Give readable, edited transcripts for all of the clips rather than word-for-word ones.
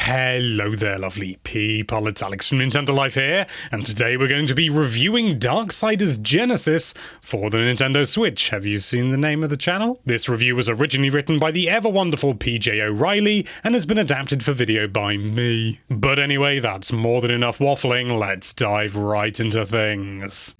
Hello there, lovely people, it's Alex from Nintendo Life here, and today we're going to be reviewing Darksiders Genesis for the Nintendo Switch. Have you seen the name of the channel? This review was originally written by the ever-wonderful PJ O'Reilly, and has been adapted for video by me. But anyway, that's more than enough waffling, let's dive right into things.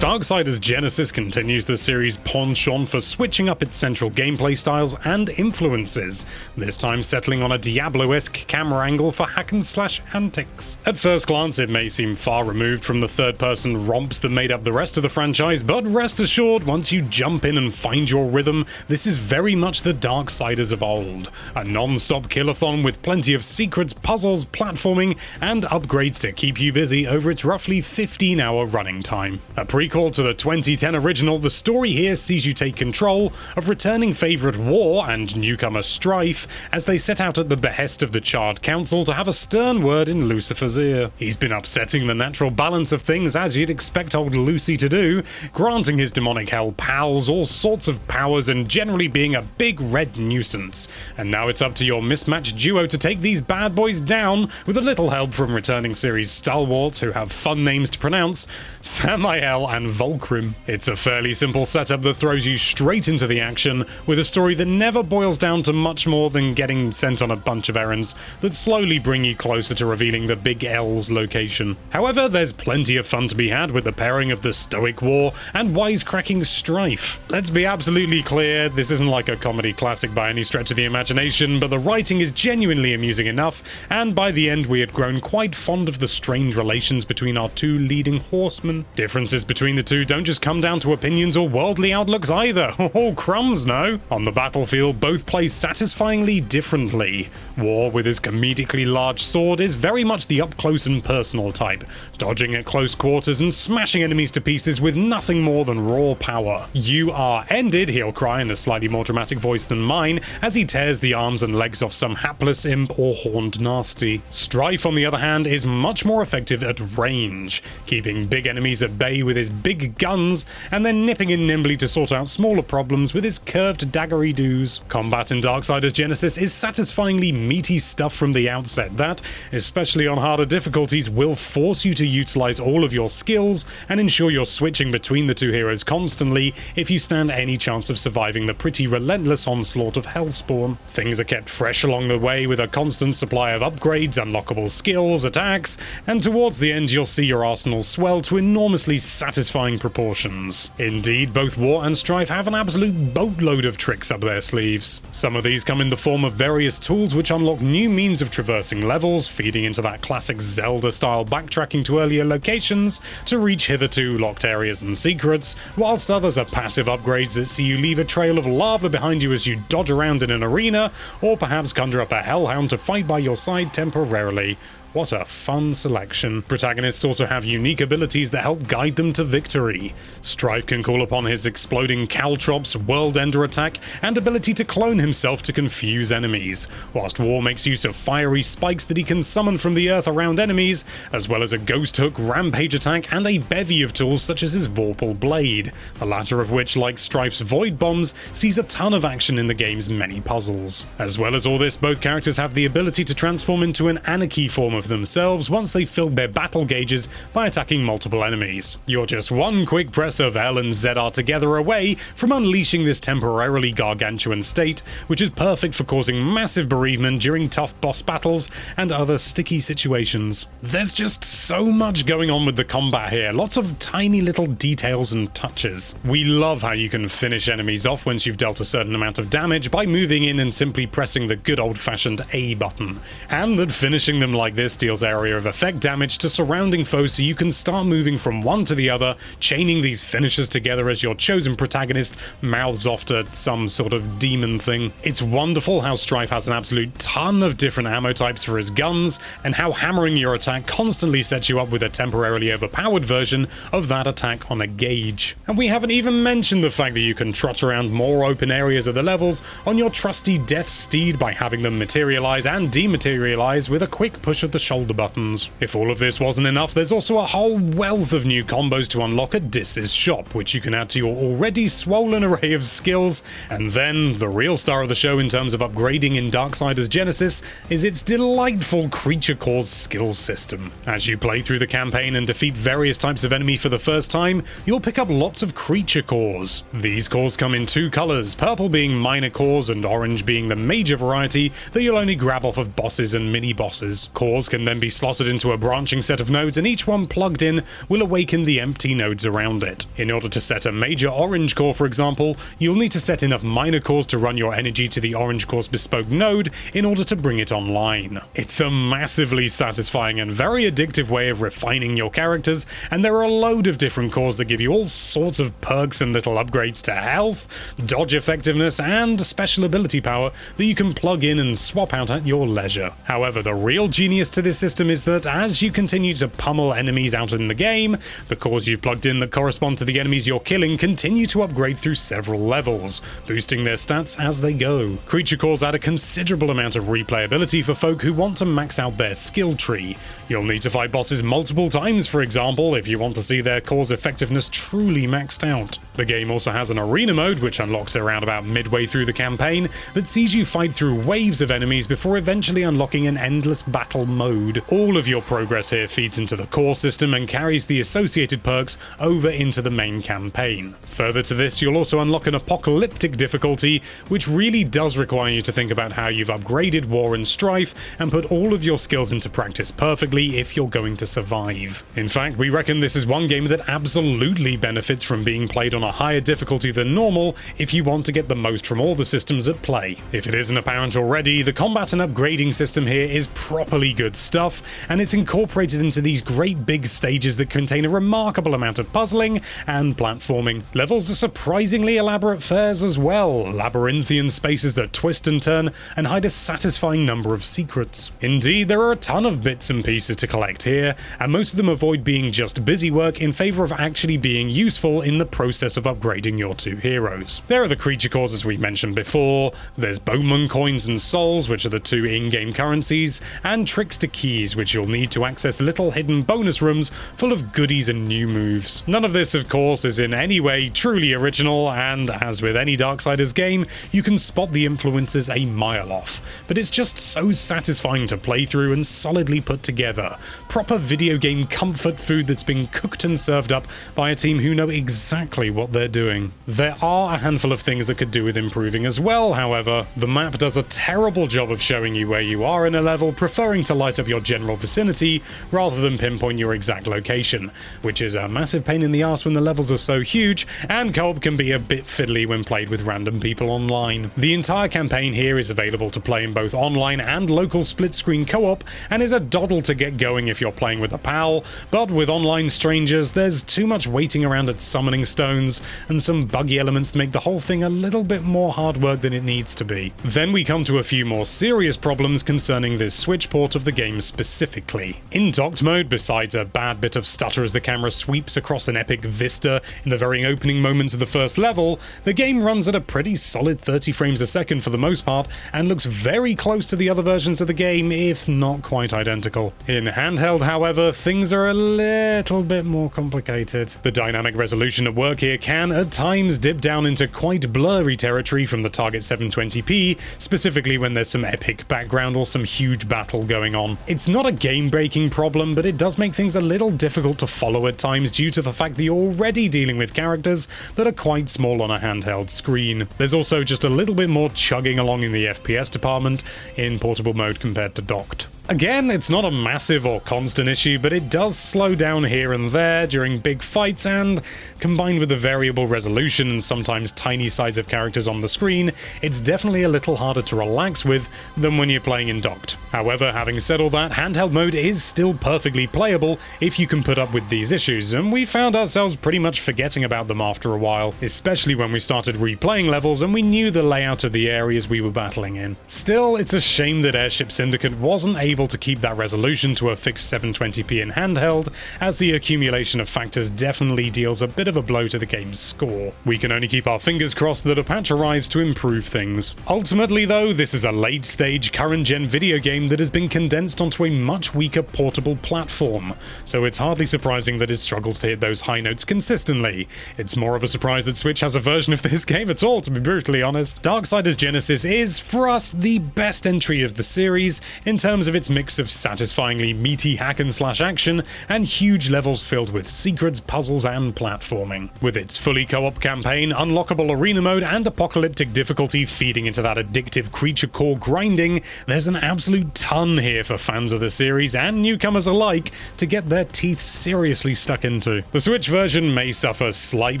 Darksiders Genesis continues the series' penchant for switching up its central gameplay styles and influences, this time settling on a Diablo-esque camera angle for hack-and-slash antics. At first glance, it may seem far removed from the third-person romps that made up the rest of the franchise, but rest assured, once you jump in and find your rhythm, this is very much the Darksiders of old. A non-stop killathon with plenty of secrets, puzzles, platforming, and upgrades to keep you busy over its roughly 15-hour running time. A prequel to the 2010 original, the story here sees you take control of returning favourite War and newcomer Strife as they set out at the behest of the Charred Council to have a stern word in Lucifer's ear. He's been upsetting the natural balance of things as you'd expect old Lucy to do, granting his demonic hell pals all sorts of powers and generally being a big red nuisance. And now it's up to your mismatched duo to take these bad boys down with a little help from returning series stalwarts who have fun names to pronounce, Samael and Volcrim. It's a fairly simple setup that throws you straight into the action, with a story that never boils down to much more than getting sent on a bunch of errands that slowly bring you closer to revealing the Big L's location. However, there's plenty of fun to be had with the pairing of the stoic War and wisecracking Strife. Let's be absolutely clear, this isn't like a comedy classic by any stretch of the imagination, but the writing is genuinely amusing enough, and by the end we had grown quite fond of the strange relations between our two leading horsemen. Differences between the two don't just come down to opinions or worldly outlooks either. Oh, crumbs, no. On the battlefield, both play satisfyingly differently. War, with his comedically large sword, is very much the up-close and personal type, dodging at close quarters and smashing enemies to pieces with nothing more than raw power. You are ended, he'll cry in a slightly more dramatic voice than mine, as he tears the arms and legs off some hapless imp or horned nasty. Strife, on the other hand, is much more effective at range, keeping big enemies at bay with his big guns, and then nipping in nimbly to sort out smaller problems with his curved daggery-doos. Combat in Darksiders Genesis is satisfyingly meaty stuff from the outset that, especially on harder difficulties, will force you to utilize all of your skills and ensure you're switching between the two heroes constantly if you stand any chance of surviving the pretty relentless onslaught of Hellspawn. Things are kept fresh along the way with a constant supply of upgrades, unlockable skills, attacks, and towards the end you'll see your arsenal swell to enormously satisfying proportions. Indeed, both War and Strife have an absolute boatload of tricks up their sleeves. Some of these come in the form of various tools which unlock new means of traversing levels, feeding into that classic Zelda-style backtracking to earlier locations to reach hitherto locked areas and secrets, whilst others are passive upgrades that see you leave a trail of lava behind you as you dodge around in an arena, or perhaps conjure up a hellhound to fight by your side temporarily. What a fun selection. Protagonists also have unique abilities that help guide them to victory. Strife can call upon his exploding caltrops, world ender attack, and ability to clone himself to confuse enemies, whilst War makes use of fiery spikes that he can summon from the earth around enemies, as well as a ghost hook, rampage attack, and a bevy of tools such as his Vorpal Blade, the latter of which, like Strife's Void Bombs, sees a ton of action in the game's many puzzles. As well as all this, both characters have the ability to transform into an Anarchy form of themselves once they've filled their battle gauges by attacking multiple enemies. You're just one quick press of L and ZR together away from unleashing this temporarily gargantuan state, which is perfect for causing massive bereavement during tough boss battles and other sticky situations. There's just so much going on with the combat here, lots of tiny little details and touches. We love how you can finish enemies off once you've dealt a certain amount of damage by moving in and simply pressing the good old-fashioned A button, and that finishing them like this deals area of effect damage to surrounding foes so you can start moving from one to the other, chaining these finishes together as your chosen protagonist mouths off to some sort of demon thing. It's wonderful how Strife has an absolute ton of different ammo types for his guns, and how hammering your attack constantly sets you up with a temporarily overpowered version of that attack on a gauge. And we haven't even mentioned the fact that you can trot around more open areas of the levels on your trusty death steed by having them materialize and dematerialize with a quick push of the shoulder buttons. If all of this wasn't enough, there's also a whole wealth of new combos to unlock at Dis's shop, which you can add to your already swollen array of skills. And then, the real star of the show in terms of upgrading in Darksiders Genesis is its delightful creature cores skill system. As you play through the campaign and defeat various types of enemy for the first time, you'll pick up lots of creature cores. These cores come in two colors, purple being minor cores and orange being the major variety that you'll only grab off of bosses and mini-bosses. Cores can then be slotted into a branching set of nodes, and each one plugged in will awaken the empty nodes around it. In order to set a major orange core, for example, you'll need to set enough minor cores to run your energy to the orange core's bespoke node in order to bring it online. It's a massively satisfying and very addictive way of refining your characters, and there are a load of different cores that give you all sorts of perks and little upgrades to health, dodge effectiveness, and special ability power that you can plug in and swap out at your leisure. However, the real genius to this system is that as you continue to pummel enemies out in the game, the cores you've plugged in that correspond to the enemies you're killing continue to upgrade through several levels, boosting their stats as they go. Creature cores add a considerable amount of replayability for folk who want to max out their skill tree. You'll need to fight bosses multiple times, for example, if you want to see their core's effectiveness truly maxed out. The game also has an arena mode, which unlocks around about midway through the campaign, that sees you fight through waves of enemies before eventually unlocking an endless battle mode. All of your progress here feeds into the core system and carries the associated perks over into the main campaign. Further to this, you'll also unlock an apocalyptic difficulty, which really does require you to think about how you've upgraded War and Strife and put all of your skills into practice perfectly if you're going to survive. In fact, we reckon this is one game that absolutely benefits from being played on a higher difficulty than normal if you want to get the most from all the systems at play. If it isn't apparent already, the combat and upgrading system here is properly good stuff, and it's incorporated into these great big stages that contain a remarkable amount of puzzling and platforming. Levels are surprisingly elaborate fares as well, labyrinthian spaces that twist and turn and hide a satisfying number of secrets. Indeed, there are a ton of bits and pieces to collect here, and most of them avoid being just busy work in favor of actually being useful in the process of upgrading your two heroes. There are the creature cores as we mentioned before, there's Bowman coins and souls, which are the two in-game currencies, and trickster keys, which you'll need to access little hidden bonus rooms full of goodies and new moves. None of this, of course, is in any way truly original, and as with any Darksiders game, you can spot the influences a mile off, but it's just so satisfying to play through and solidly put together. Proper video game comfort food that's been cooked and served up by a team who know exactly what they're doing. There are a handful of things that could do with improving as well, however. The map does a terrible job of showing you where you are in a level, preferring to light up your general vicinity rather than pinpoint your exact location, which is a massive pain in the ass when the levels are so huge, and co-op can be a bit fiddly when played with random people online. The entire campaign here is available to play in both online and local split-screen co-op, and is a doddle to get going if you're playing with a pal, but with online strangers, there's too much waiting around at summoning stones, and some buggy elements that make the whole thing a little bit more hard work than it needs to be. Then we come to a few more serious problems concerning this Switch port of the game specifically. In docked mode, besides a bad bit of stutter as the camera sweeps across an epic vista in the very opening moments of the first level, the game runs at a pretty solid 30 frames a second for the most part, and looks very close to the other versions of the game, if not quite identical. In handheld, however, things are a little bit more complicated. The dynamic resolution at work here can, at times, dip down into quite blurry territory from the target 720p, specifically when there's some epic background or some huge battle going on. It's not a game-breaking problem, but it does make things a little difficult to follow at times due to the fact that you're already dealing with characters that are quite small on a handheld screen. There's also just a little bit more chugging along in the FPS department in portable mode compared to docked. Again, it's not a massive or constant issue, but it does slow down here and there during big fights, and combined with the variable resolution and sometimes tiny size of characters on the screen, it's definitely a little harder to relax with than when you're playing in docked. However, having said all that, handheld mode is still perfectly playable if you can put up with these issues, and we found ourselves pretty much forgetting about them after a while, especially when we started replaying levels and we knew the layout of the areas we were battling in. Still, it's a shame that Airship Syndicate wasn't able able to keep that resolution to a fixed 720p in handheld, as the accumulation of factors definitely deals a bit of a blow to the game's score. We can only keep our fingers crossed that a patch arrives to improve things. Ultimately though, this is a late-stage, current-gen video game that has been condensed onto a much weaker portable platform, so it's hardly surprising that it struggles to hit those high notes consistently. It's more of a surprise that Switch has a version of this game at all, to be brutally honest. Darksiders Genesis is, for us, the best entry of the series in terms of its mix of satisfyingly meaty hack-and-slash action and huge levels filled with secrets, puzzles, and platforming. With its fully co-op campaign, unlockable arena mode, and apocalyptic difficulty feeding into that addictive creature core grinding, there's an absolute ton here for fans of the series and newcomers alike to get their teeth seriously stuck into. The Switch version may suffer slight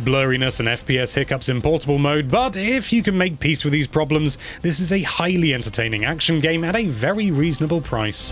blurriness and FPS hiccups in portable mode, but if you can make peace with these problems, this is a highly entertaining action game at a very reasonable price.